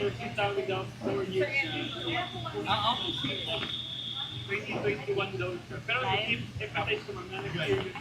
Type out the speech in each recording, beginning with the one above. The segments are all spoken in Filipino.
Sinasabi daw 4 years na. 2021 daw siya. Pero if ko mga nag-experience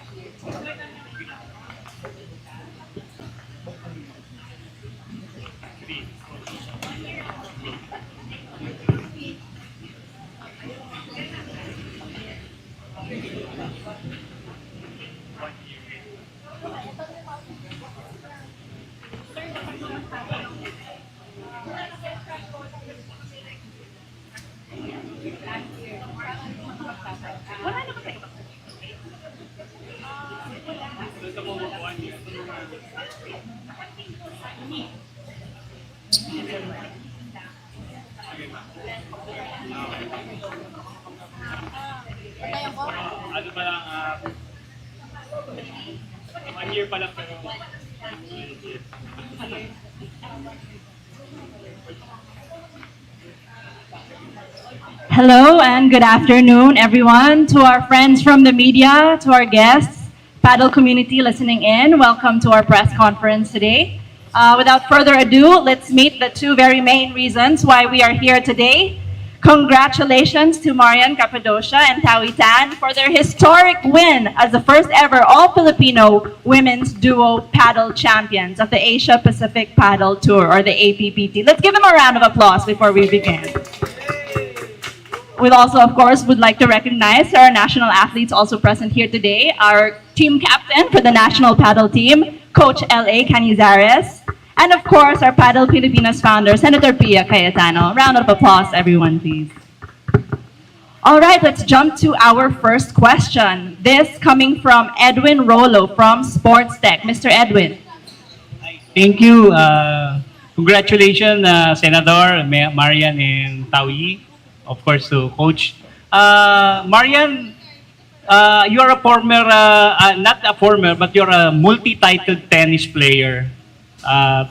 ano pa lang, 1 year pa lang pero Hello and good afternoon, everyone. To our friends from the media, to our guests, Padel community listening in, welcome to our press conference today. Without further ado, let's meet the two very main reasons why we are here today. Congratulations to Marian, Capadocia, and Taoyee for their historic win as the first ever all-Filipino women's duo paddle champions of the Asia Pacific Paddle Tour, or the APPT. Let's give them a round of applause before we begin. We also, of course, would like to recognize our national athletes also present here today. Our team captain for the National Padel Team, Coach LA Cañizares. And of course, our Padel Pilipinas founder, Senator Pia Cayetano. Round of applause, everyone, please. All right, let's jump to our first question. This coming from Edwin Rolo from Sports Tech. Mr. Edwin. Thank you. Congratulations, Senator Marian and Taoyee. Of course, to Coach. Marian, you're a former, not a former, but you're a multi-titled tennis player,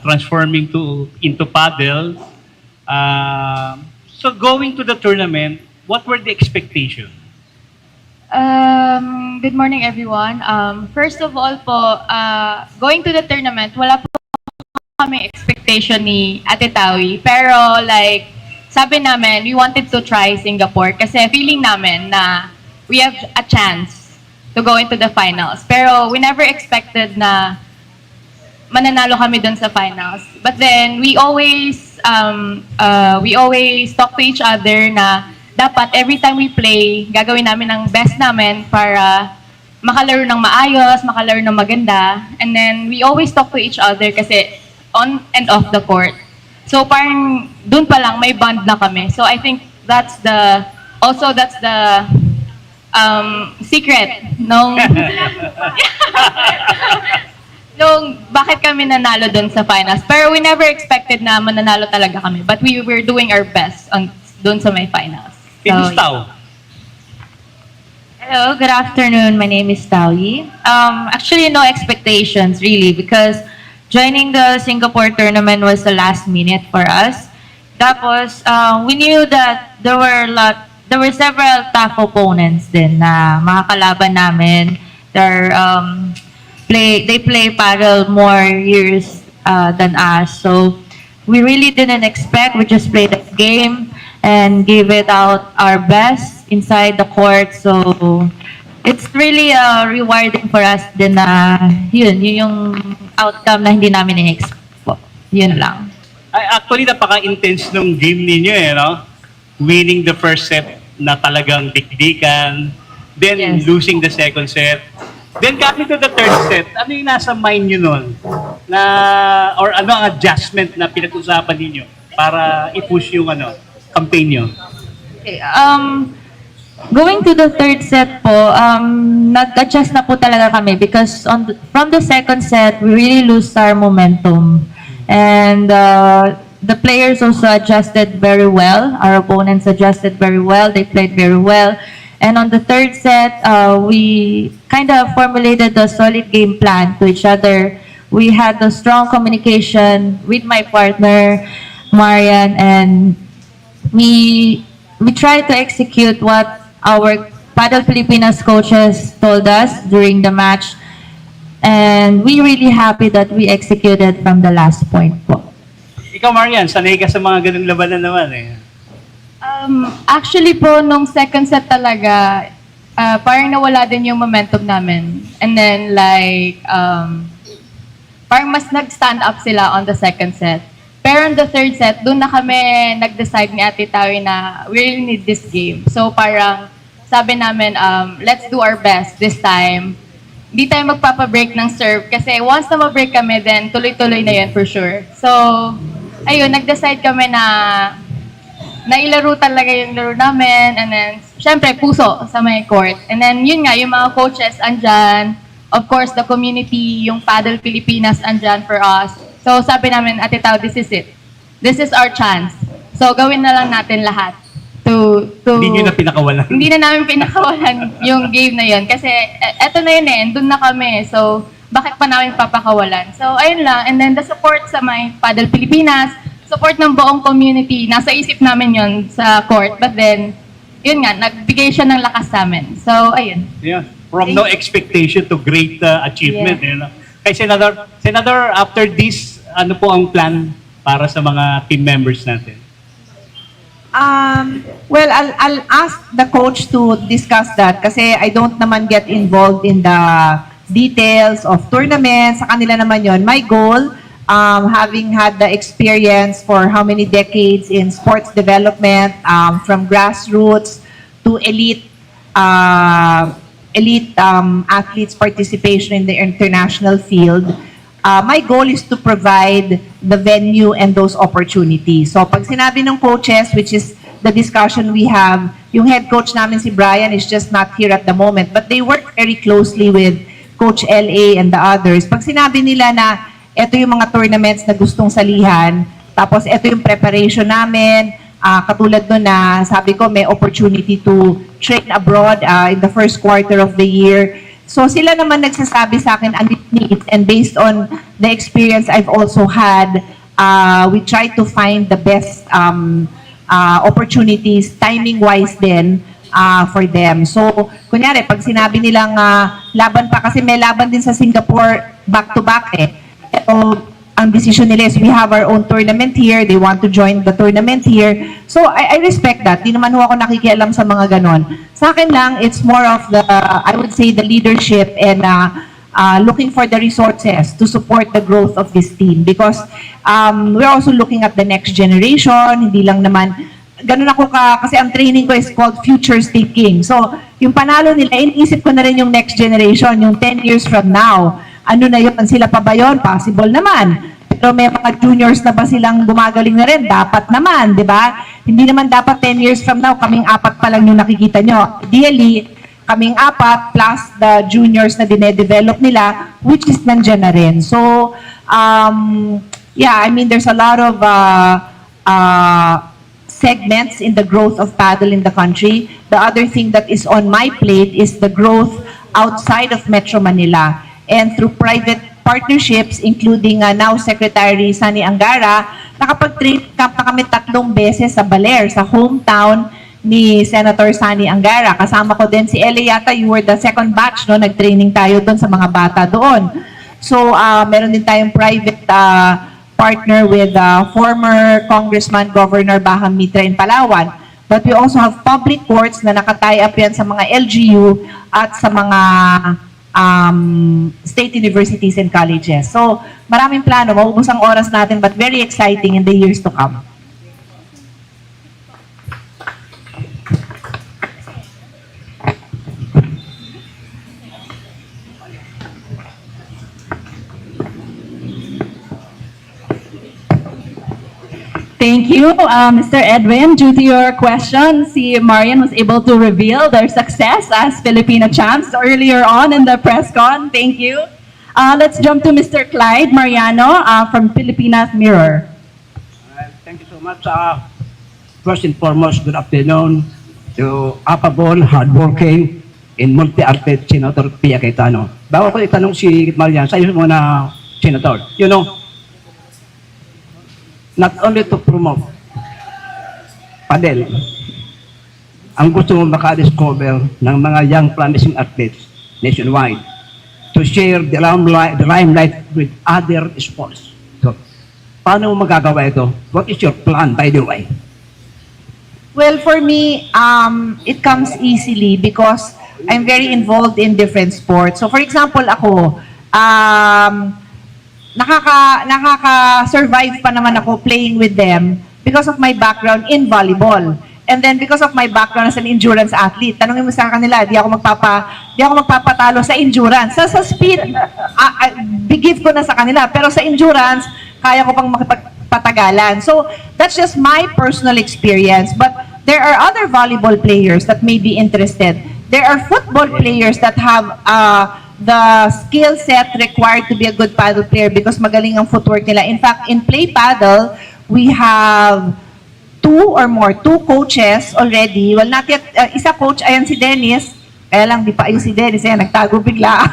transforming into paddle. So going to the tournament, what were the expectations? Good morning, everyone. First of all po, going to the tournament, wala po kami expectation ni Ate Taoyee. Pero like, sabi namin, we wanted to try Singapore kasi feeling namin na we have a chance to go into the finals. Pero we never expected na mananalo kami dun sa finals. But then, we always talk to each other na dapat every time we play, gagawin namin ang best namin para makalaro ng maayos, makalaro ng maganda. And then, we always talk to each other kasi on and off the court. So parang dun pa lang may bond na kami. So I think that's the secret nung nung bakit kami nanalo dun sa finals. Pero we never expected na mananalo talaga kami. But we were doing our best dun sa may finals. So, Tao. hello, good afternoon. My name is Taoyee. Actually, no expectations really because joining the Singapore tournament was the last minute for us. Tapos, we knew that there were several tough opponents din na makakalaban namin. They play paddle more years than us. So, we really didn't expect. We just played the game and gave it out our best inside the court. So, it's really rewarding for us din na yun yung outcome na hindi namin in-expect. Yun lang. Actually, napaka-intense nung game ninyo no? Winning the first set na talagang dikdikan, then Yes. losing the second set. Then coming to the third set, ano yung nasa mind nyo nun? Or ano ang adjustment na pinag-usapan ninyo para i-push yung campaign nyo? Okay, going to the third set po, nag-adjust na po talaga kami because from the second set, we really lose our momentum. And the players also adjusted very well. Our opponents adjusted very well. They played very well. And on the third set, we kind of formulated a solid game plan to each other. We had a strong communication with my partner, Marian, and we tried to execute what our Padel Pilipinas coaches told us during the match. And we really happy that we executed from the last point po. Ikaw, Marian, sanay ka sa mga ganung labanan naman eh. Actually po, nung second set talaga, parang nawala din yung momentum namin. And then like, parang mas nag-stand up sila on the second set. Pero on the third set, doon na kami nag-decide ni Ate Taoyee na we really need this game. So parang sabi namin, let's do our best this time. Hindi tayo magpapa-break ng serve kasi once na ma-break kami, then tuloy-tuloy na yan for sure. So, ayun, nag-decide kami na nailaro talaga yung laro namin, and then, syempre, puso sa may court. And then, yun nga, yung mga coaches andyan, of course, the community, yung Padel Pilipinas andyan for us. So, sabi namin, Ate Tao, this is it. This is our chance. So, gawin na lang natin lahat. Hindi nyo na pinakawalan. Hindi na namin pinakawalan yung game na yun. Kasi, eto na yun eh, doon na kami. So, bakit pa namin papakawalan? So, ayun lang. And then, the support sa may Padel Pilipinas, support ng buong community. Nasa isip namin yun sa court. But then, yun nga, nagbigay siya ng lakas sa amin. So, ayun. Yeah. From no expectation to great achievement. Yeah. You know? Kay Senator, after this, ano po ang plan para sa mga team members natin? Well, I'll ask the coach to discuss that kasi I don't naman get involved in the details of tournaments. Sa kanila naman yon. My goal, having had the experience for how many decades in sports development, from grassroots to elite athletes' participation in the international field, my goal is to provide the venue and those opportunities. So pag sinabi ng coaches, which is the discussion we have, yung head coach namin si Brian is just not here at the moment, but they work very closely with Coach LA and the others. Pag sinabi nila na ito yung mga tournaments na gustong salihan, tapos ito yung preparation namin, katulad nun na sabi ko may opportunity to train abroad in the first quarter of the year. So sila naman nagsasabi sa akin ang needs, and based on the experience I've also had, we try to find the best opportunities, timing-wise din, for them. So, kunyari, pag sinabi nilang laban pa, kasi may laban din sa Singapore back-to-back eh. So, ang decision nila is we have our own tournament here, they want to join the tournament here. So, I respect that. Di naman ho ako nakikialam sa mga ganon. Sa akin lang, it's more of the, I would say, the leadership and looking for the resources to support the growth of this team. Because we're also looking at the next generation, hindi lang naman, ganun ako kasi ang training ko is called futures thinking. So, yung panalo nila, iniisip ko na rin yung next generation, yung 10 years from now. Ano na yun? Sila pa ba yun? Possible naman. Pero may mga juniors na ba silang gumagaling na rin? Dapat naman, di ba? Hindi naman dapat 10 years from now, kaming apat pa lang yung nakikita nyo. Ideally, kaming apat plus the juniors na dinedevelop nila, which is nandyan na rin. So, yeah, I mean, there's a lot of segments in the growth of paddle in the country. The other thing that is on my plate is the growth outside of Metro Manila. And through private partnerships, including now Secretary Sani Angara, nakapag-train camp na kami 3 beses sa Baler, sa hometown ni Senator Sani Angara. Kasama ko din si LA yata, you were the second batch, no? Nag-training tayo doon sa mga bata doon. So, meron din tayong private partner with former Congressman Governor Baham Mitra in Palawan. But we also have public courts na nakatie up yan sa mga LGU at sa mga state universities and colleges. So, maraming plano, maubos ang oras natin, but very exciting in the years to come. Thank you, Mr. Edwin. Due to your question, si Marian was able to reveal their success as Filipino champs earlier on in the presscon. Thank you. Let's jump to Mr. Clyde Mariano from Pilipinas Mirror. Thank you so much. First and foremost, good afternoon to affable, hardworking, and multi-athlete Senator Pia Cayetano. Bago ko itanong si Marian, sa iyo muna, Senator, you know, not only to promote padel, ang gusto mo maka-discover ng mga young promising athletes nationwide to share the limelight with other sports. So, paano mo magagawa ito? What is your plan, by the way? Well, for me, it comes easily because I'm very involved in different sports. So, for example, ako, nakaka-survive pa naman ako playing with them because of my background in volleyball. And then because of my background as an endurance athlete, tanongin mo sa kanila, di ako magpapatalo sa endurance. Sa speed, bigit ko na sa kanila. Pero sa endurance, kaya ko pang makipagpatagalan. So, that's just my personal experience. But there are other volleyball players that may be interested. There are football players that have the skill set required to be a good paddle player because magaling ang footwork nila. In fact, in play paddle, we have two coaches already. Well, not yet, isa coach, ayan si Dennis. Kaya lang, di pa ayun si Dennis. Ayan, nagtago bigla.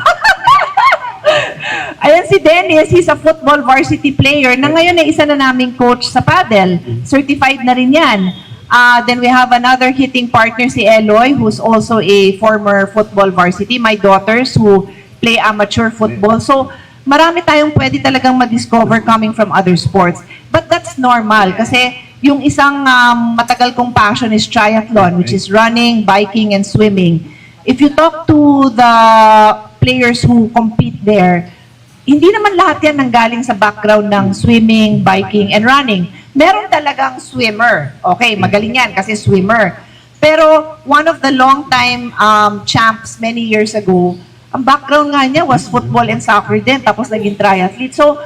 Ayan si Dennis, he's a football varsity player na ngayon ay isa na naming coach sa paddle. Certified na rin yan. Then we have another hitting partner, si Eloy, who's also a former football varsity. My daughters who play amateur football. So, marami tayong pwede talagang ma-discover coming from other sports. But that's normal kasi yung isang matagal kong passion is triathlon, which is running, biking, and swimming. If you talk to the players who compete there, hindi naman lahat yan nanggaling sa background ng swimming, biking, and running. Meron talagang swimmer. Okay, magaling yan kasi swimmer. Pero one of the long-time champs many years ago, ang background nga niya was football and soccer din, tapos naging triathlete. So,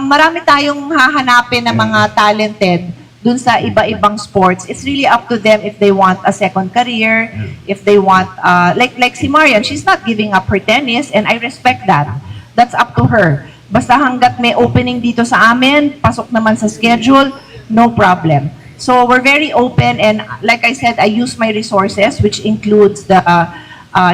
marami tayong hahanapin na mga talented dun sa iba-ibang sports. It's really up to them if they want a second career, if they want, like si Marian, she's not giving up her tennis, and I respect that. That's up to her. Basta hanggat may opening dito sa amin, pasok naman sa schedule, no problem. So we're very open, and like I said, I use my resources, which includes the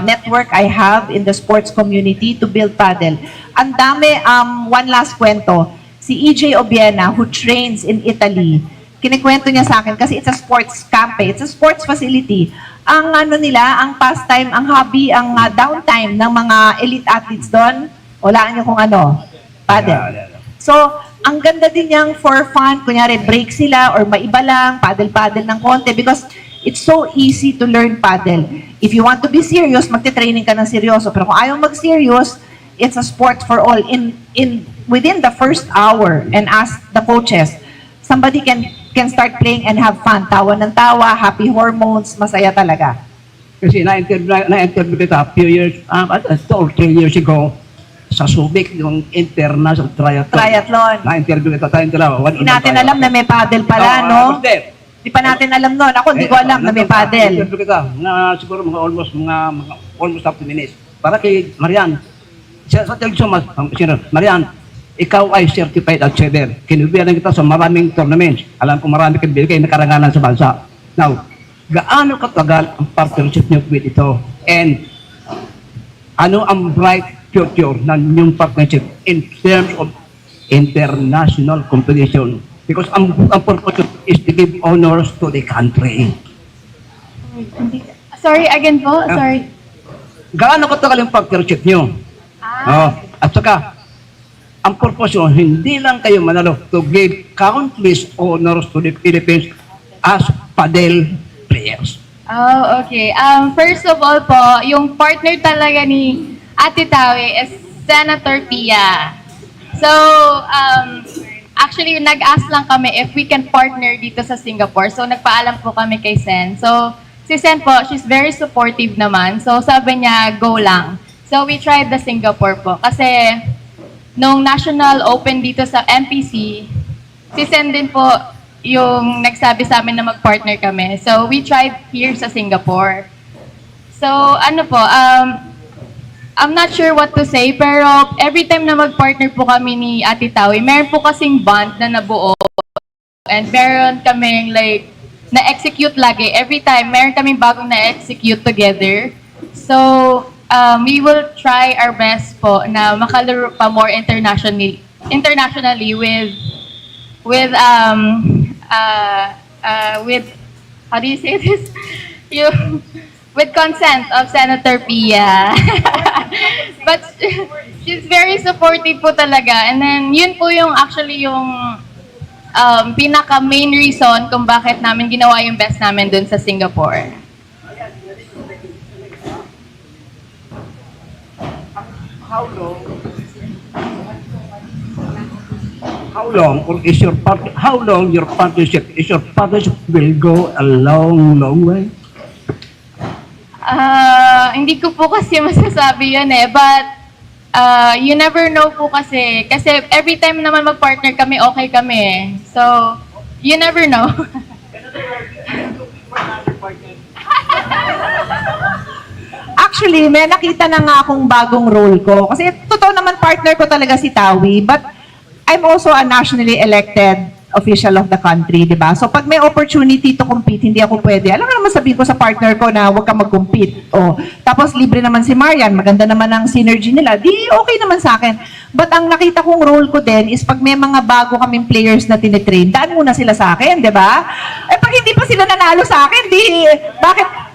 network I have in the sports community to build paddle. Ang dami, one last kwento. Si EJ Obiena, who trains in Italy, kinikwento niya sa akin kasi it's a sports camp, it's a sports facility. Ang ano nila, ang pastime, ang hobby, ang downtime ng mga elite athletes doon, walaan niyo kung ano, paddle. So, ang ganda din niyang for fun, kunyari break sila or maiba lang, paddle-paddle ng konti because it's so easy to learn paddle. If you want to be serious, magte-training ka ng seryoso. Pero kung ayaw mag-serious, it's a sport for all. Within the first hour, and ask the coaches, somebody can start playing and have fun. Tawa ng tawa, happy hormones, masaya talaga. Kasi na-interview kita a few years, 2 or 3 years ago, sa Subic, yung international triathlon. Na-interview kita tayong dalawa. Hindi natin alam na may paddle pala, no? Di pa natin alam nun. Ako, hindi ko alam na may paddle. Na-interview kita, na siguro mga almost 30 minutes. Para kay Marian. Thank you so much, Marian, ikaw ay certified achiever. Kinubihan kita sa maraming tournaments. Alam ko marami kang binigay na karangalan sa bansa. Now, gaano katagal ang partnership niyo with ito? And ano ang bright future ng yung partnership in terms of international competition? Because ang purpose is to give honors to the country. Sorry, again po. Sorry. Gaano katagal yung partnership niyo? At saka, ang purpose yun, hindi lang kayo manalo to give countless honors to the Philippines as padel players. Oh, okay. First of all po, yung partner talaga ni Ate Taoyee is Senator Pia. So, actually, nag-ask lang kami if we can partner dito sa Singapore. So, nagpaalam po kami kay Sen. So, si Sen po, she's very supportive naman. So, sabi niya, go lang. So, we tried the Singapore po. Kasi, nung National Open dito sa MPC, si Sen din po yung nagsabi sa amin na mag-partner kami. So, we tried here sa Singapore. So, ano po, I'm not sure what to say, pero every time na mag-partner po kami ni Ate Taoyee, meron po kasing bond na nabuo. And meron kaming like, na-execute lagi. Every time, meron kaming bagong na-execute together. So, we will try our best po na makalaro pa more internationally with how do you say this? With consent of Senator Pia. But she's very supportive po talaga. And then, yun po yung actually yung pinaka main reason kung bakit namin ginawa yung best namin dun sa Singapore. How long your partnership will go a long way? Hindi ko po kasi masasabi yun eh, but you never know po kasi every time naman mag-partner kami, okay kami eh. So, you never know. Actually, may nakita na nga akong bagong role ko. Kasi totoo naman partner ko talaga si Taoyee, but I'm also a nationally elected official of the country, di ba? So pag may opportunity to compete, hindi ako pwede. Alam mo naman sabihin ko sa partner ko na huwag ka mag-compete. O, tapos libre naman si Marian, maganda naman ang synergy nila. Di okay naman sa akin. But ang nakita kong role ko din is pag may mga bago kaming players na tinitrain, daan muna sila sa akin, di ba? Eh pag hindi pa sila nanalo sa akin,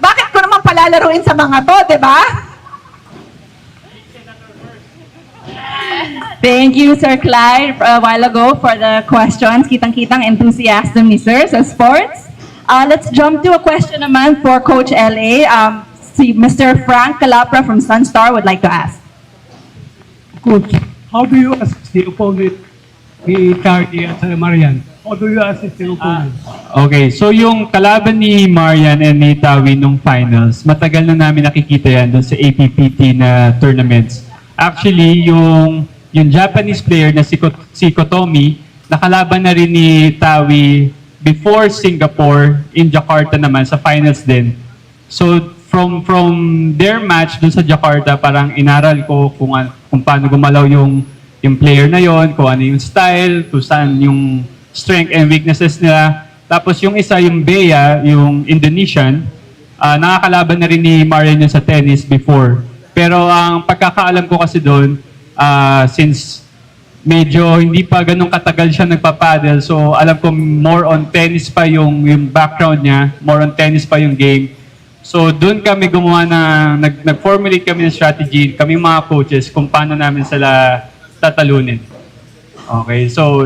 bakit ko naman palalaruin sa mga to, di ba? Thank you, Sir Clyde, a while ago for the questions. Kitang-kitang enthusiasm ni Sir sa sports. Let's jump to a question naman for Coach LA. Si Mr. Frank Calapra from Sunstar would like to ask. Coach, how do you assist the opponent ni Taoyee at Marian? How do you assist the opponent? Okay, so yung kalaban ni Marian and ni Taoyee nung finals, matagal na namin nakikita yan doon sa APPT na tournaments. Actually, yung Japanese player na si Kotomi, nakalaban na rin ni Taoyee before Singapore, in Jakarta naman, sa finals din. So, from their match dun sa Jakarta, parang inaral ko kung paano gumalaw yung player na yon, kung ano yung style, kung saan yung strength and weaknesses nila. Tapos yung isa, yung Bea, yung Indonesian, nakakalaban na rin ni Marian yun sa tennis before. Pero ang pagkakaalam ko kasi doon, since medyo hindi pa ganun katagal siya nagpa-paddle, so alam ko more on tennis pa yung background niya, more on tennis pa yung game. So doon kami gumawa nag-formulate kami ng strategy, kami mga coaches, kung paano namin sila tatalunin. Okay, so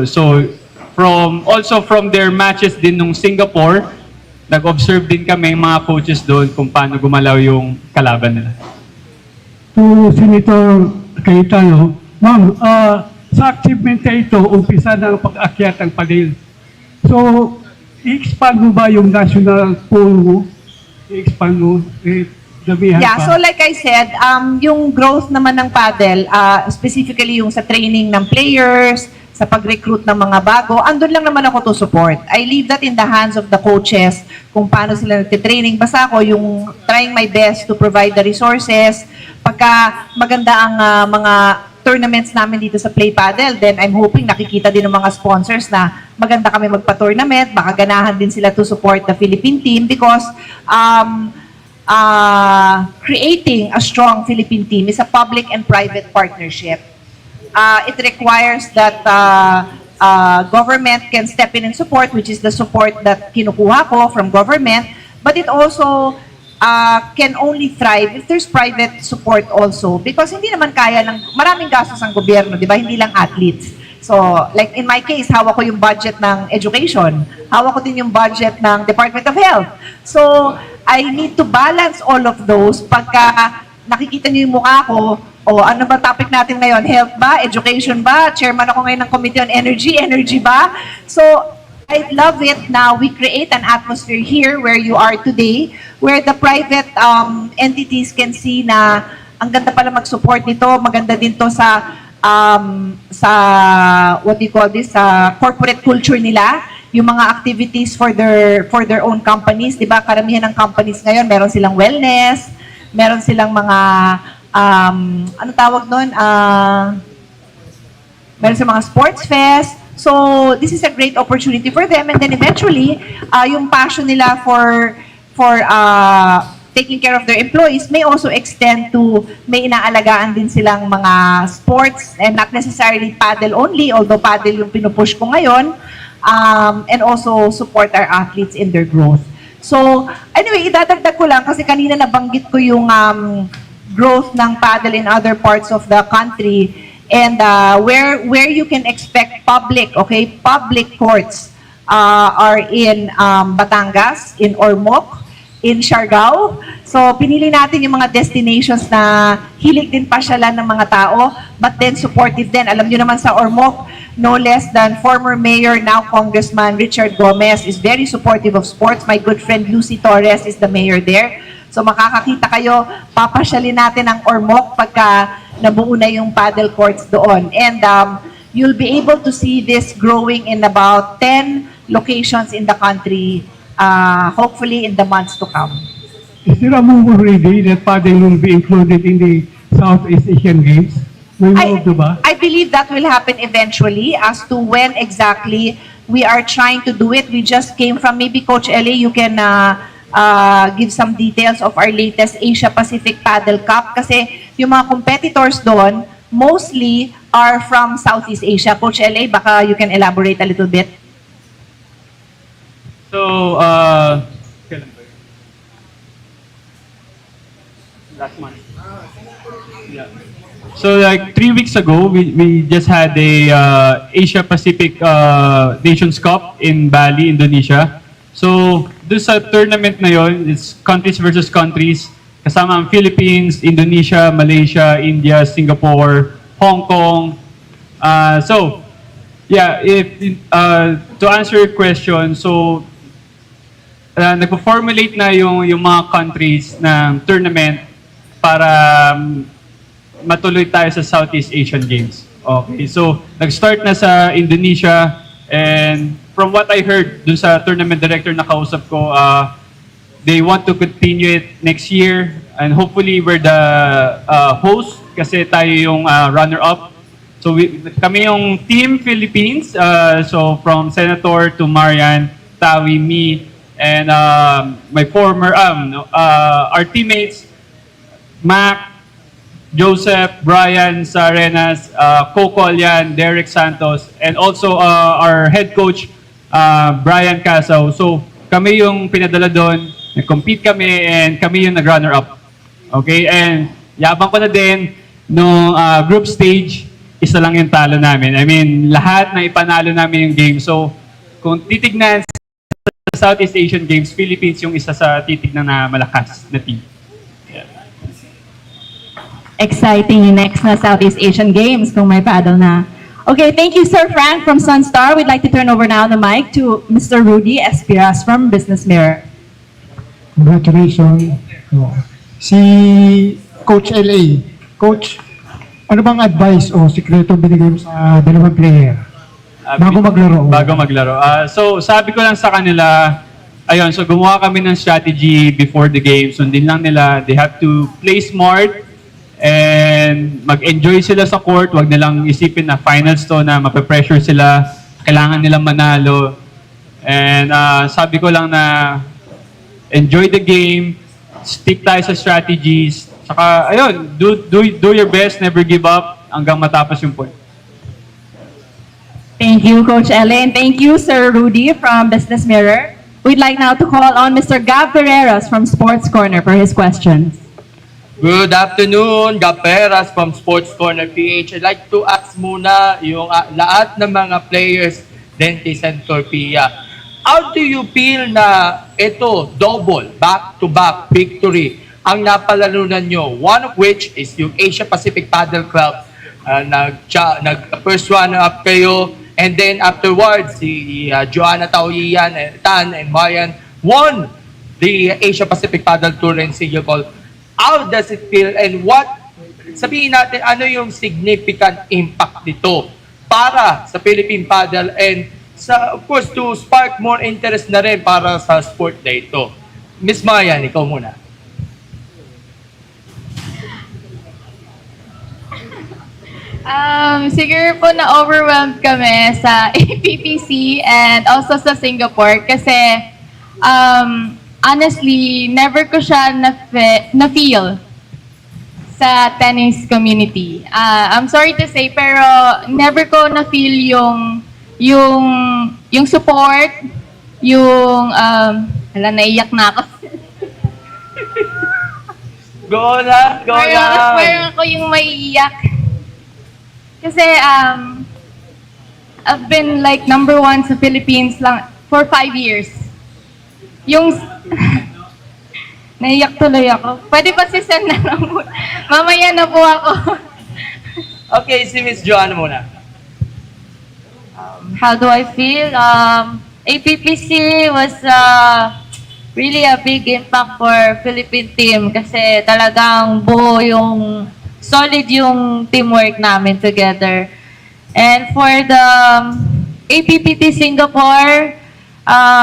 from their matches din nung Singapore, nag-observe din kami mga coaches doon kung paano gumalaw yung kalaban nila. To Senator Cayetano, ma'am, sa achievement na ito, umpisa ng pag-akyat ng Padel. So, i-expand mo ba yung national pool mo? I-expand mo? Damihan Yeah, pa? so like I said, yung growth naman ng Padel, specifically yung sa training ng players, sa pag-recruit ng mga bago, andun lang naman ako to support. I leave that in the hands of the coaches kung paano sila nagtitraining. Basta ako yung trying my best to provide the resources. Pagka maganda ang mga tournaments namin dito sa Play Padel, then I'm hoping nakikita din ng mga sponsors na maganda kami magpa-tournament, baka ganahan din sila to support the Philippine team because creating a strong Philippine team is a public and private partnership. It requires that government can step in and support, which is the support that kinukuha ko from government, but it also can only thrive if there's private support also because hindi naman kaya ng maraming gastos ang gobyerno, di ba? Hindi lang athletes. So, like in my case, hawak ko yung budget ng education. Hawak ko din yung budget ng Department of Health. So, I need to balance all of those pagka nakikita niyo yung mukha ko. O ano ba topic natin ngayon? Health ba? Education ba? Chairman ako ngayon ng Committee on Energy. Energy ba? So, I love it now we create an atmosphere here where you are today, where the private entities can see na ang ganda pala mag-support nito, maganda din to sa what do you call this, sa corporate culture nila, yung mga activities for their own companies, 'di ba? Karamihan ng companies ngayon, meron silang wellness, meron silang mga ano tawag doon? Meron silang mga sports fest. So, this is a great opportunity for them. And then eventually, yung passion nila for taking care of their employees may also extend to may inaalagaan din silang mga sports and not necessarily paddle only, although paddle yung pinupush ko ngayon, and also support our athletes in their growth. So, anyway, idadagdag ko lang kasi kanina nabanggit ko yung growth ng paddle in other parts of the country. And where you can expect public, okay, public courts are in Batangas, in Ormoc, in Siargao. So, pinili natin yung mga destinations na hilig din pasyalan ng mga tao, but then supportive din. Alam nyo naman sa Ormoc, no less than former mayor, now Congressman Richard Gomez is very supportive of sports. My good friend Lucy Torres is the mayor there. So, makakakita kayo, papasyalin natin ang Ormoc pagka nabuo na yung paddle courts doon. And you'll be able to see this growing in about 10 locations in the country, hopefully in the months to come. Is there a move already that Padel will be included in the Southeast Asian Games? May move, diba? I believe that will happen eventually. As to when exactly we are trying to do it, we just came from, maybe Coach LA, you can give some details of our latest Asia Pacific Padel Cup. Kasi yung mga competitors doon, mostly are from Southeast Asia. Coach LA, baka you can elaborate a little bit. So, kailan ba yun? Last month. Yeah. So, like 3 weeks ago, we just had a Asia Pacific Nations Cup in Bali, Indonesia. So, doon sa tournament na yon, it's countries versus countries. Kasama ang Philippines, Indonesia, Malaysia, India, Singapore, Hong Kong. So, yeah, to answer your question, so, nagpo-formulate na yung mga countries ng tournament para matuloy tayo sa Southeast Asian Games. Okay, so nag-start na sa Indonesia, and from what I heard dun sa tournament director na kausap ko, they want to continue it next year, and hopefully we're the host kasi tayo yung runner-up. So kami yung Team Philippines, so from Senator to Marian, Taoyee, me, and my former, our teammates, Mac, Joseph, Brian Sarenas, Coco Alian, Derek Santos, and also our head coach, Brian Casaw. So kami yung pinadala doon, nag-compete kami, and kami yung nag-runner-up. Okay, and yabang ko na din, nung group stage, isa lang yung talo namin. I mean, lahat na ipanalo namin yung game. So kung titignan sa Southeast Asian Games, Philippines yung isa sa titignan na malakas na team. Yeah. Exciting yung next na Southeast Asian Games kung may paddle na. Okay, thank you, Sir Frank from Sunstar. We'd like to turn over now the mic to Mr. Rudy Espiras from Business Mirror. Congratulations. Si Coach LA. Coach, ano bang advice o sikreto binigay mo sa dalawang player? Bago maglaro. Bago maglaro. So, sabi ko lang sa kanila, ayun, so gumawa kami ng strategy before the game. Sundin lang nila, they have to play smart and mag-enjoy sila sa court. Huwag nilang isipin na finals to, na mape-pressure sila, kailangan nilang manalo. And sabi ko lang na enjoy the game, stick tayo sa strategies, saka ayun, do your best, never give up hanggang matapos yung point. Thank you, Coach Ellen. Thank you, Sir Rudy from Business Mirror. We'd like now to call on Mr. Gab Ferreras from Sports Corner for his questions. Good afternoon, Gab Ferreras from Sports Corner PH. I'd like to ask muna yung lahat ng mga players, Dentist and Torpilla. How do you feel na ito, double, back-to-back victory ang napalalunan nyo? One of which is yung Asia Pacific Padel Club. Nag-first runner-up kayo. And then afterwards, si Joanna Taoyee Tan and Marian won the Asia Pacific Padel Tour in Singapore. How does it feel, and what, sabihin natin, ano yung significant impact nito para sa Philippine Padel, and sa, of course, to spark more interest na rin para sa sport na ito. Miss Marian, ikaw muna. Siguro po na-overwhelmed kami sa APPC and also sa Singapore kasi honestly, never ko siya na-feel sa tennis community. I'm sorry to say, pero never ko na-feel yung support, yung, naiyak na ako. Go na! Parang ako yung maiiyak. Kasi I've been like #1 sa Philippines lang for 5 years. Yung naiyak tuloy ako. Pwede pa si Sen na lang po. Mamaya na po ako. Okay, si Miss Joanna muna. How do I feel? APPC was really a big impact for Philippine team kasi talagang buo yung solid yung teamwork namin together. And for the APPT Singapore,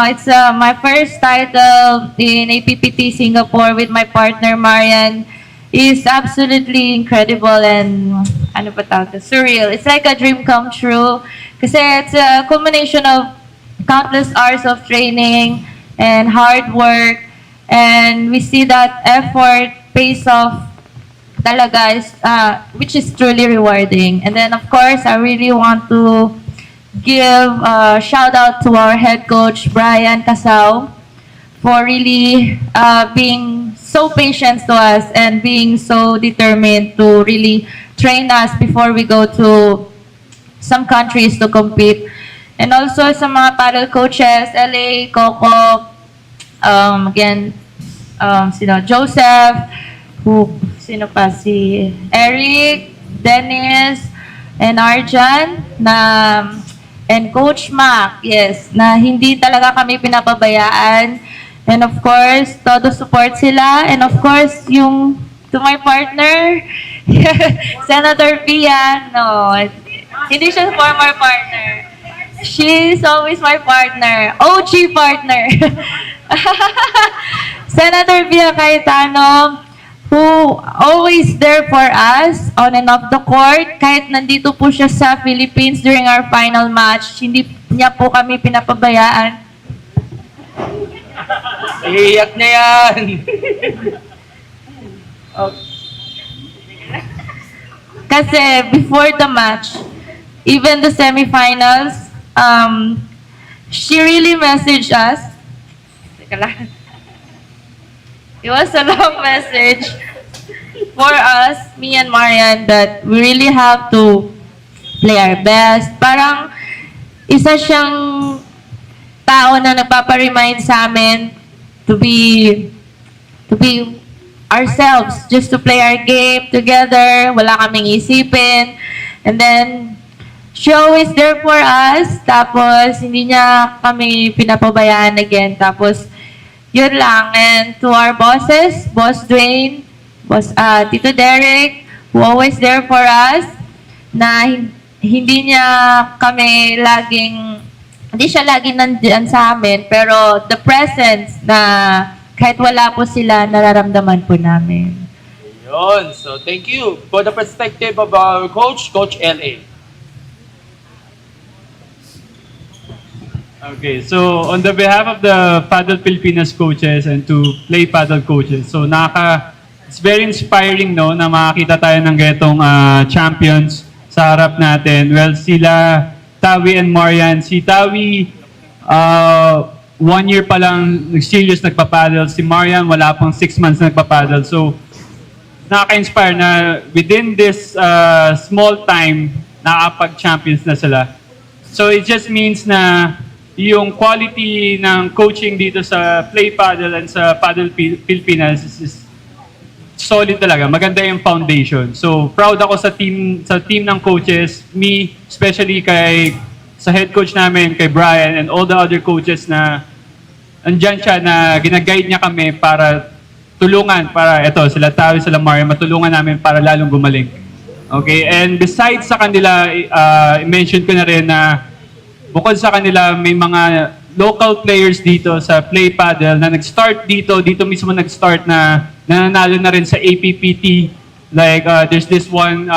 it's my first title in APPT Singapore with my partner Marian. Is absolutely incredible and ano ba tawag, surreal. It's like a dream come true kasi it's a combination of countless hours of training and hard work, and we see that effort pays off talaga, which is truly rewarding. And then of course I really want to give a shout out to our head coach Brian Casao for really being so patient to us and being so determined to really train us before we go to some countries to compete. And also sa mga paddle coaches, LA, Coco, again, Joseph, sino pa, si Eric, Dennis, and Arjan, and Coach Mac, yes, na hindi talaga kami pinapabayaan. And of course, todo support sila. And of course, to my partner, Senator Pia, no, hindi siya former partner. She's always my partner, OG partner. Senator Pia Cayetano, who always there for us on and off the court. Kahit nandito po siya sa Philippines during our final match, hindi niya po kami pinapabayaan. Iiyak na yan. Kasi before the match, even the semifinals, she really messaged us. Teka lang. It was a long message for us, me and Marian, that we really have to play our best. Parang isa siyang tao na nagpapa-remind sa amin to be ourselves, just to play our game together, wala kaming isipin. And then, she always there for us, tapos hindi niya kami pinapabayaan again. Tapos, yun lang. And to our bosses, Boss Dwayne, Tito Derek, who always there for us, na hindi siya laging nandiyan sa amin, pero the presence na kahit wala po sila, nararamdaman po namin. Yun. So, thank you for the perspective of our coach, Coach LA. Okay, so on the behalf of the Padel Pilipinas coaches and to play Padel coaches, so it's very inspiring, no, na makakita tayo ng ganitong champions sa harap natin. Well, sila, Taoyee and Marian. Si Taoyee, 1 year pa lang serious nagpapadel. Si Marian, wala pang 6 months nagpapadel. So, nakaka-inspire na within this small time, nakapag-champions na sila. So, it just means na yung quality ng coaching dito sa Play Padel and sa Padel Pilipinas is solid talaga. Maganda yung foundation. So, proud ako sa team ng coaches, me, especially sa head coach namin, kay Brian, and all the other coaches na andyan siya na ginaguide niya kami para tulungan, para sila Taoyee, sila Marian, matulungan namin para lalong gumaling. Okay, and besides sa kanila, i-mention ko na rin na bukod sa kanila, may mga local players dito sa Play Padel na nag-start dito mismo nag-start na nananalo na rin sa APPT. Like, there's this one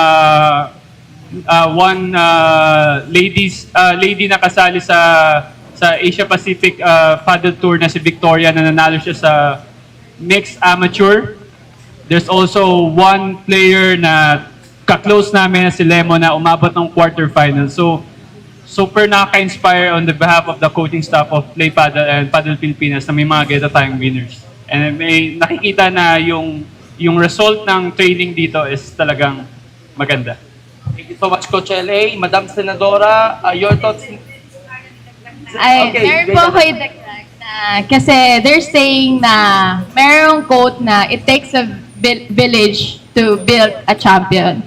lady na kasali sa Asia Pacific Padel Tour na si Victoria, na nanalo siya sa mixed amateur. There's also one player na ka-close namin na si Lemo na umabot ng quarterfinal. So, super nakaka-inspire on the behalf of the coaching staff of Play Padel and Padel Pilipinas na may mga geta tayong winners. And may nakikita na yung result ng training dito is talagang maganda. Thank you so much, Coach LA. Madam Senadora, your thoughts? Ay, Okay, meron wait po lang. ako idagdag na, kasi they're saying na merong quote na it takes a village to build a champion.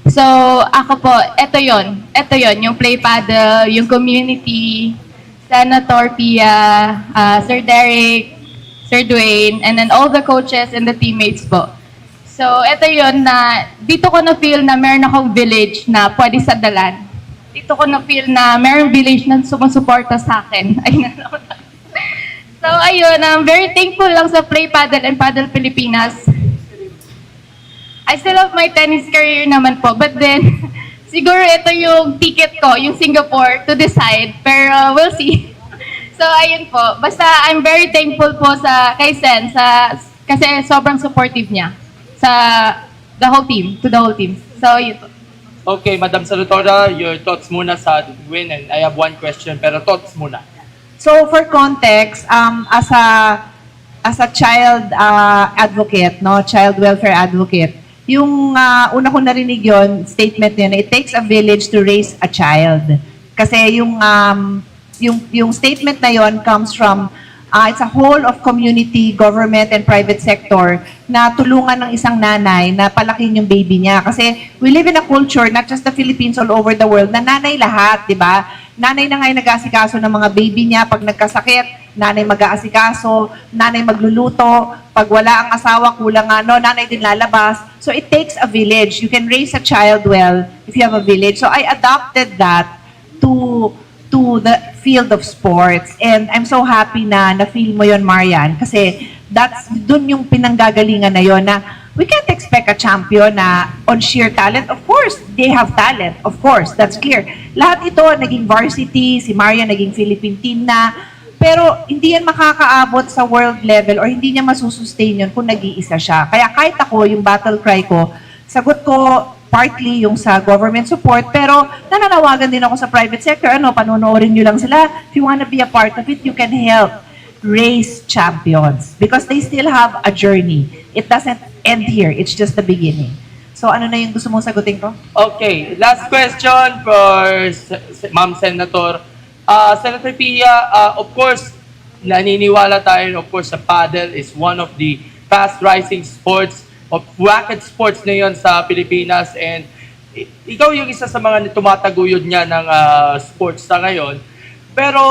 So, ako po, ito yon, yung Play Paddle, yung community, Senator Pia, Sir Derek, Sir Dwayne, and then all the coaches and the teammates po. So, ito yon na dito ko na-feel na meron akong village na pwede sadalan. Dito ko na-feel na merong village na sumusuporta sa akin. Ayun. So, ayun, I'm very thankful lang sa Play Paddle and Padel Pilipinas. I still have my tennis career naman po, but then, siguro ito yung ticket ko, yung Singapore, to decide. Pero we'll see. So, ayun po. Basta, I'm very thankful po kay Sen, kasi sobrang supportive niya sa the whole team, to the whole team. So, yun po. Okay, Madam Senadora, your thoughts muna sa win, and I have one question, pero thoughts muna. So for context, as a child advocate, no, child welfare advocate, yung una ko narinig yon statement yun, it takes a village to raise a child. Kasi yung statement na yon comes from it's a whole of community, government, and private sector na tulungan ng isang nanay na palakin yung baby niya. Kasi we live in a culture, not just the Philippines, all over the world, na nanay lahat, di ba? Nanay na ngayon nag-aasikaso ng mga baby niya. Pag nagkasakit, nanay mag-aasikaso, nanay magluluto. Pag wala ang asawa, kulang nanay din lalabas. So it takes a village. You can raise a child well if you have a village. So I adopted that to the field of sports. And I'm so happy na na-feel mo yon, Marian, kasi dun yung pinanggagalingan na yon na we can't expect a champion na on sheer talent. Of course, they have talent. Of course, that's clear. Lahat ito, naging varsity, si Marian naging Philippine team na, pero hindi yan makakaabot sa world level or hindi niya masusustain yun kung nag-iisa siya. Kaya kahit ako, yung battle cry ko, sagot ko partly yung sa government support, pero nananawagan din ako sa private sector. Panonoorin nyo lang sila. If you wanna be a part of it, you can help raise champions because they still have a journey. It doesn't end here. It's just the beginning. So ano na yung gusto mong sagutin ko? Okay, last question for Ma'am Senator. Senator Pia, of course, naniniwala tayo, of course, sa paddle is one of the fast-rising sports of racket sports na yun sa Pilipinas, and ikaw yung isa sa mga tumataguyod niya ng sports sa ngayon. Pero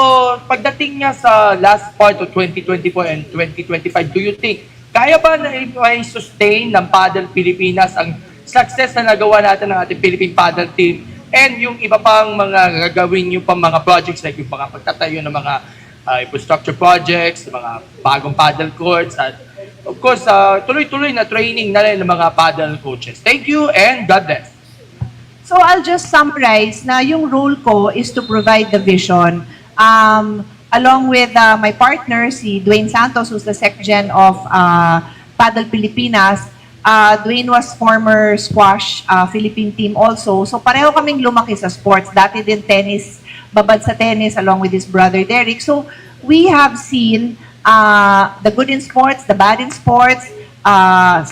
pagdating niya sa last part of 2024 and 2025, do you think kaya ba na i-sustain ng Padel Pilipinas ang success na nagawa natin ng ating Philippine Padel Team and yung iba pang mga gagawin yung pang mga projects like yung mga pagtatayo ng mga infrastructure projects, mga bagong paddle courts, at of course, tuloy-tuloy na training na rin ng mga paddle coaches. Thank you and God bless. So I'll just summarize na yung role ko is to provide the vision. Along with my partner, si Dwayne Santos, who's the Sec-Gen of Padel Pilipinas. Dwayne was former squash Philippine team also. So pareho kaming lumaki sa sports. Dati din tennis, babad sa tennis along with his brother Derek. So we have seen the good in sports, the bad in sports,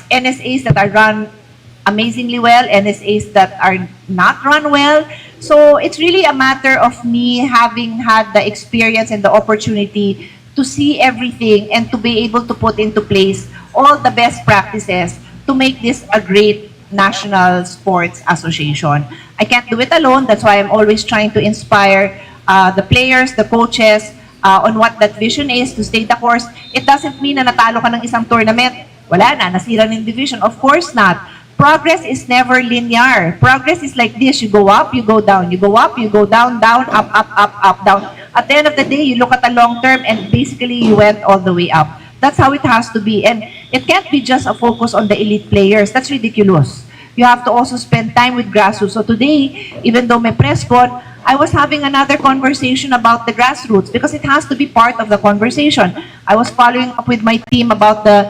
NSAs that are run amazingly well, NSAs that are not run well. So it's really a matter of me having had the experience and the opportunity to see everything and to be able to put into place all the best practices to make this a great national sports association. I can't do it alone. That's why I'm always trying to inspire the players, the coaches, on what that vision is to stay the course. It doesn't mean na natalo ka ng isang tournament. Wala na, nasira ng division. Of course not. Progress is never linear. Progress is like this. You go up, you go down. You go up, you go down, down, up, up, up, up, down. At the end of the day, you look at the long term and basically you went all the way up. That's how it has to be. And it can't be just a focus on the elite players. That's ridiculous. You have to also spend time with grassroots. So today, even though may presscon, I was having another conversation about the grassroots because it has to be part of the conversation. I was following up with my team about the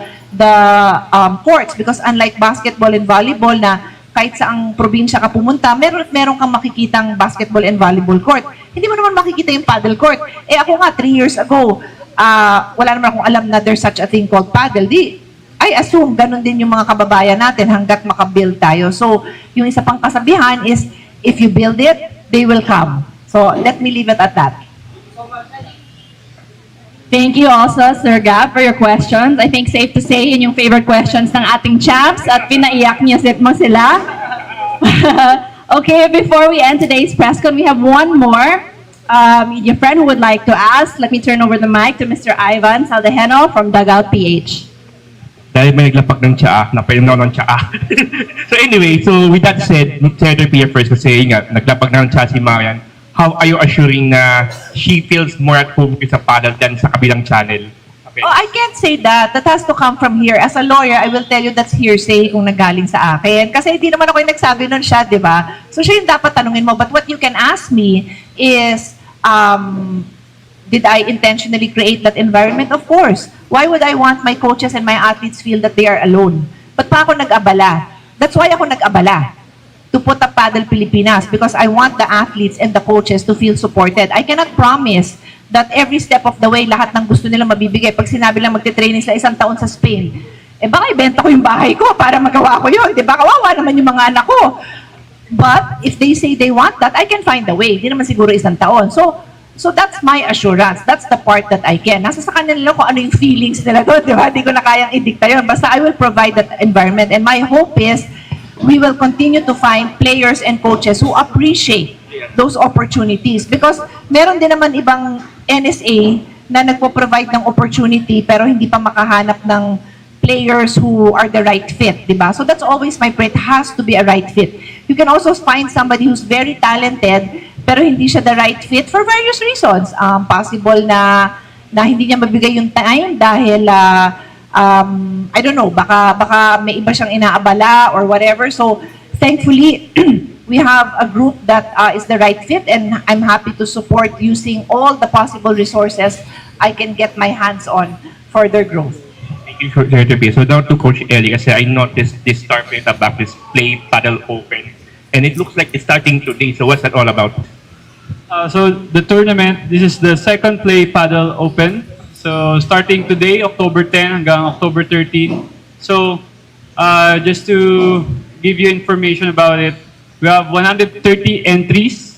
courts because unlike basketball and volleyball na kahit saang probinsya ka pumunta, meron kang makikitang basketball and volleyball court. Hindi mo naman makikita yung paddle court. Eh ako nga, 3 years ago, wala naman akong alam na there's such a thing called paddle. I assume ganun din yung mga kababayan natin hanggat makabuild tayo. So, yung isa pang kasabihan is, If you build it, they will come. So let me leave it at that. Thank you also, Sir Gab, for your questions. I think safe to say, yun yung favorite questions ng ating champs at pinaiyak niya mo sila. Okay, before we end today's press con, we have one more media friend who would like to ask. Let me turn over the mic to Mr. Ivan Saldejeno from Dugout PH. Dahil may naglapag ng tsaa, napainom ng tsaa. So anyway, so with that said, Senator Pia first kasi nga, naglapag na ng tsaa si Marian. How are you assuring na she feels more at home sa paddle than sa kabilang channel? Okay. Oh, I can't say that. That has to come from here. As a lawyer, I will tell you that's hearsay kung nagaling sa akin. Kasi hindi naman ako yung nagsabi nun siya, di ba? So siya yung dapat tanungin mo. But what you can ask me is, did I intentionally create that environment? Of course. Why would I want my coaches and my athletes feel that they are alone? Ba't pa ako nag-abala? That's why ako nag-abala to put up Padel Pilipinas, because I want the athletes and the coaches to feel supported. I cannot promise that every step of the way, lahat ng gusto nila mabibigay. Pag sinabi lang magte-training sila 1 taon sa Spain, eh baka ibenta ko yung bahay ko para magawa ko yun. Di ba? Kawawa naman yung mga anak ko. But if they say they want that, I can find a way. Hindi naman siguro 1 taon. So that's my assurance. That's the part that I can. Nasa sa kanila kung ano yung feelings nila doon, di ba? Hindi ko na kayang idikta yun. Basta I will provide that environment. And my hope is we will continue to find players and coaches who appreciate those opportunities. Because meron din naman ibang NSA na nagpo-provide ng opportunity pero hindi pa makahanap ng players who are the right fit, di ba? So that's always my prayer. It has to be a right fit. You can also find somebody who's very talented pero hindi siya the right fit for various reasons. Possible na hindi niya mabigay yung time dahil I don't know, baka may iba siyang inaabala or whatever. So thankfully, we have a group that is the right fit, and I'm happy to support using all the possible resources I can get my hands on for their growth. Thank you, Senator Pia. So now to Coach Ellie, kasi I noticed this start at the back, this Play Padel Open. And it looks like it's starting today. So what's that all about? So the tournament, this is the second Play Padel Open. So starting today, October 10 hanggang October 13. So just to give you information about it, we have 130 entries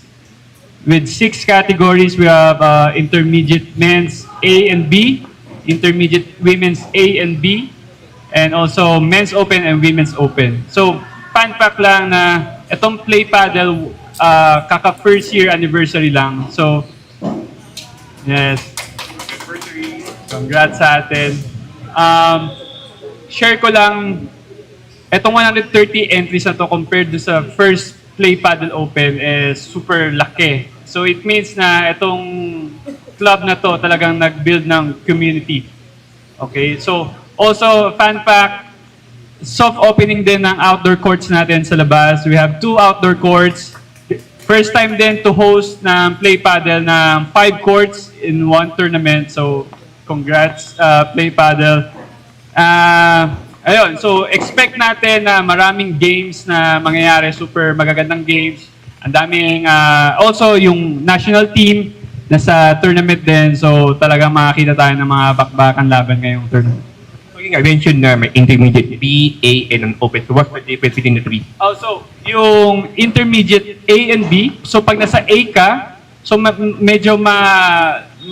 with 6 categories. We have intermediate men's A and B, intermediate women's A and B, and also men's open and women's open. So fun fact lang na itong Play Padel kaka first year anniversary lang. So yes, congrats sa atin. Share ko lang, itong 130 entries na to compared to sa first Play Padel Open is super laki. So it means na itong club na to talagang nag-build ng community. Okay, so also fun fact, soft opening din ng outdoor courts natin sa labas. We have 2 outdoor courts. First time din to host ng Play Padel ng 5 courts in one tournament. So congrats, Play Padel. Ayun, so expect natin na maraming games na mangyayari, super magagandang games. Ang daming, also yung national team nasa tournament din. So talagang makakita tayo ng mga bakbakan laban ngayong tournament. So I mentioned na may intermediate B, A, and an open. So what's the difference between the 3? Also, yung intermediate A and B, so pag nasa A ka, so medyo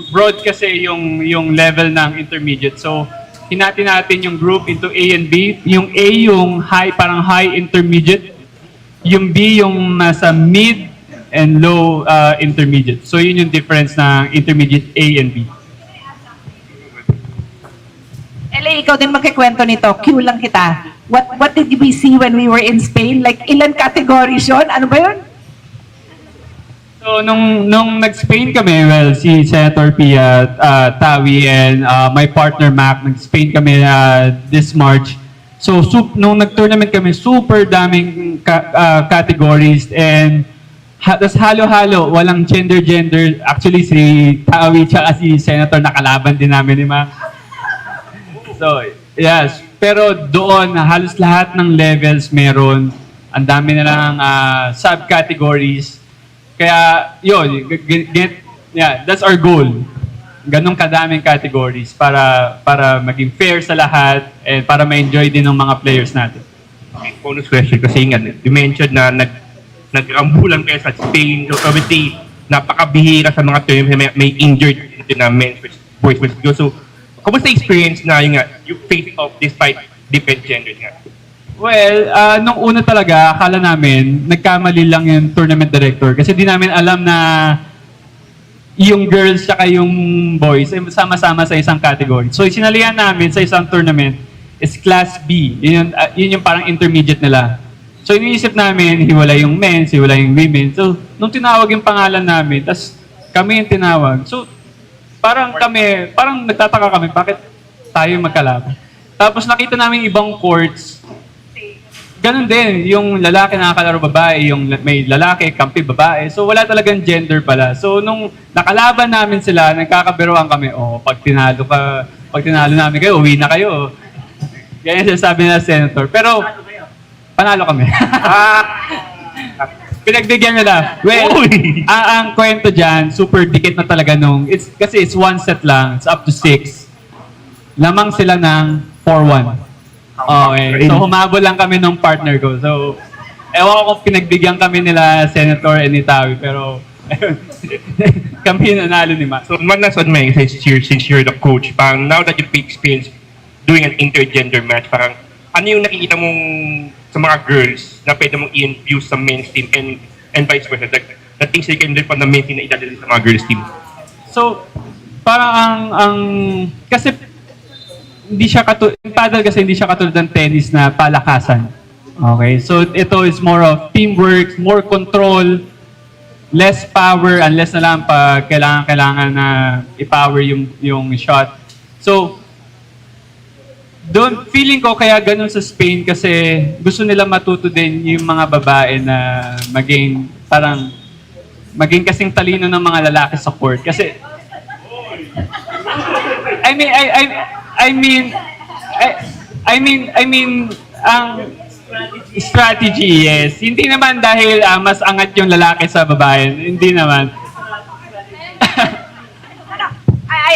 broad kasi yung level ng intermediate. So hinati natin yung group into A and B. Yung A yung high, parang high intermediate. Yung B yung nasa mid and low intermediate. So yun yung difference ng intermediate A and B. LA, ikaw din magkikwento nito. Cue lang kita. What did we see when we were in Spain? Like, ilan categories yun? Ano ba yun? So, nung nag-Spain kami, well, si Senator Pia, Taoyee, and my partner Mac, nag-Spain kami this March. So, nung nag-tournament kami, super daming categories, and tas halo-halo, walang gender. Actually, si Taoyee tsaka si Senator nakalaban din namin ni Mac. So, yes. Pero doon, halos lahat ng levels meron. Ang dami na lang subcategories. Kaya, yun, that's our goal. Ganong kadaming categories para maging fair sa lahat and para ma-enjoy din ng mga players natin. Okay, bonus question kasi nga, you mentioned na nagrambulan kayo sa Spain. So obviously, napakabihira sa mga tournaments may injured dito na men's versus boys versus girls. So, kumusta experience na yung facing off despite different genders nga? Well, nung una talaga, akala namin, nagkamali lang yung tournament director kasi di namin alam na yung girls tsaka yung boys ay sama-sama sa isang category. So, sinalihan namin sa isang tournament is Class B. Yun yung parang intermediate nila. So, iniisip namin, hiwalay yung men's, hiwalay yung women. So, nung tinawag yung pangalan namin, tas kami yung tinawag. So, parang nagtataka kami, bakit tayo magkalaban? Tapos nakita namin ibang courts, ganun din, yung lalaki nakakalaro babae, yung may lalaki, kampi babae. So wala talagang gender pala. So nung nakalaban namin sila, nagkakabiruan kami, pag tinalo namin kayo, uwi na kayo. Ganyan sinasabi nila senator. Pero panalo kami. Pinagbigyan nila. Well, ang kwento dyan, super dikit na talaga kasi it's one set lang, it's up to 6. Lamang sila ng 4-1. Okay. So, humabol lang kami ng partner ko. So, ewan ko kung pinagbigyan kami nila Senator and ni Taoyee, pero kami nanalo ni Ma. So, that's what may since you're the coach, parang now that you've experienced doing an intergender match, parang ano yung nakikita mong sa mga girls na pwede mong i-infuse sa men's team and vice versa? The things you can learn from the men's team na idadala sa mga girls team. So, parang kasi hindi siya paddle kasi hindi siya katulad ng tennis na palakasan. Okay? So ito is more of teamwork, more control, less power, unless na lang pag kailangan na i-power yung shot. So feeling ko kaya ganun sa Spain kasi gusto nila matuto din yung mga babae na maging kasing talino ng mga lalaki sa court. Kasi I mean, ang strategy, yes. Hindi naman dahil mas angat yung lalaki sa babae. Hindi naman.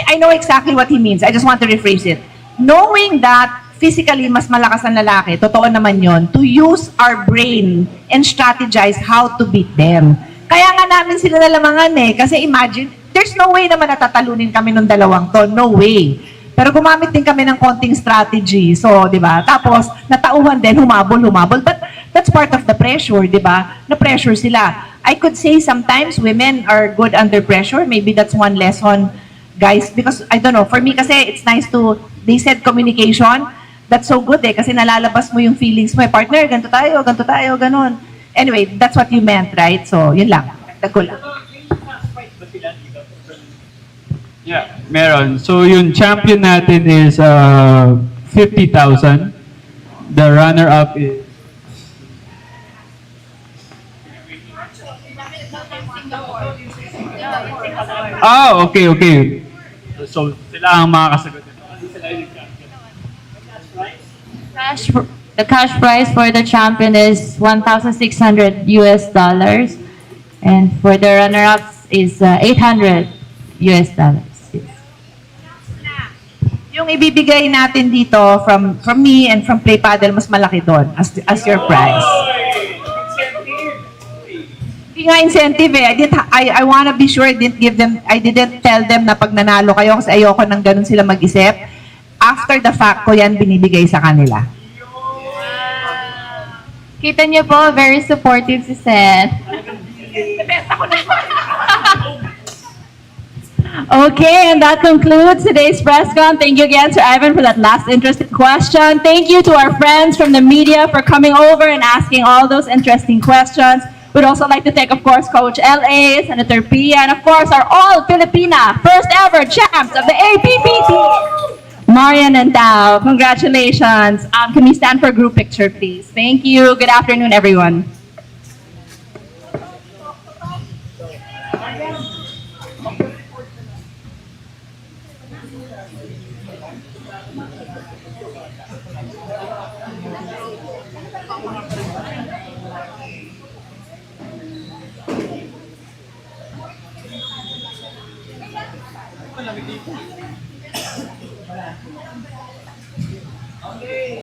I know exactly what he means. I just want to rephrase it. Knowing that physically mas malakas ang lalaki, totoo naman yon, to use our brain and strategize how to beat them. Kaya nga namin sila nalamangan kasi imagine, there's no way naman natatalunin kami nung dalawang to. No way. Pero gumamit din kami ng konting strategy. So, di ba? Tapos, natauhan din, humabol. But that's part of the pressure, di ba? Na-pressure sila. I could say sometimes women are good under pressure. Maybe that's one lesson, guys. Because, I don't know, for me kasi, it's nice to, they said communication. That's so good kasi nalalabas mo yung feelings mo. Partner, ganito tayo, ganun. Anyway, that's what you meant, right? So, yun lang. Dagko lang. Yeah, meron. So yung champion natin is 50,000. The runner-up is okay. So sila ang makakasagot. The cash prize for the champion is $1,600 and for the runner-ups is $800. Yung ibibigay natin dito from me and from Play Padel, mas malaki doon as your prize. Hindi nga incentive I wanna be sure I didn't tell them na pag nanalo kayo kasi ayoko nang ganun sila mag-isip. After the fact ko yan binibigay sa kanila. Kita niyo po, very supportive si Sen. Okay, and that concludes today's press con. Thank you again, Sir Ivan, for that last interesting question. Thank you to our friends from the media for coming over and asking all those interesting questions. We'd also like to thank, of course, Coach LA, Senator Pia, and of course, our all-Filipina, first ever champs of the APPT, Marian and Tao. Congratulations. Can we stand for a group picture, please? Thank you. Good afternoon, everyone.